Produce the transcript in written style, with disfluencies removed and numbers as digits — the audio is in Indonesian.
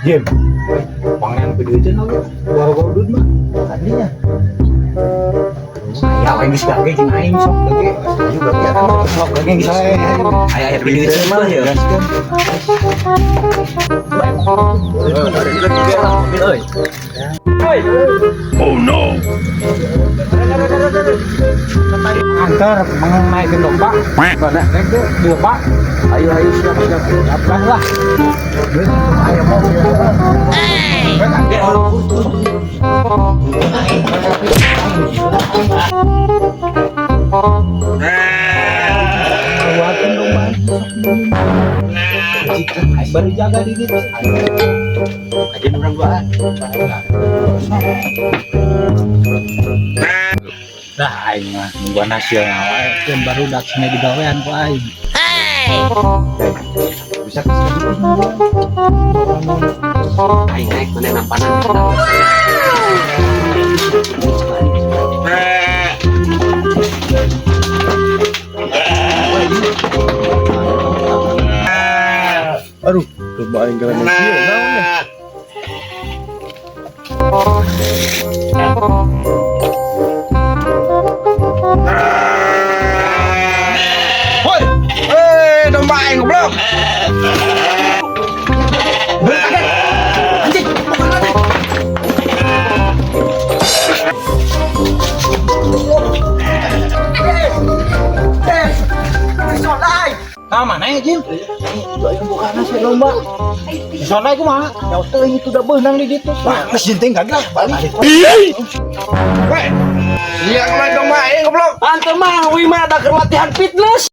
Jim, pangan gede aja nol, baru-baru dud mah, tadinya. Ya, aing geus gage jeung aing sok gage. Juga ya kan sok gage geus ae. Aya video itu mah ya. Oh no. Antar mengenai domba. Pada rek deu Pak. Ayo siap-siap daftar lah. Ayo mau. Buatin domba. Baru jaga dikit. Aja orang duaan. Dah aing mah nungguan hasil wae dan baru dak sini digawean ku aing. Bisa kesini. Aing naik mana nampanan. Aduh, coba aing keren sih naon. Woi, domba aing goblok. Anjing, ah mana ya Jim? Yang bukan nasi domba. Di sana aku mah, jauh teuing itu udah benang di ditu. Wah, geus jinting kagak balik. Weh, yang main domba aing goblok. Antu mah wi mah ada latihan fitness.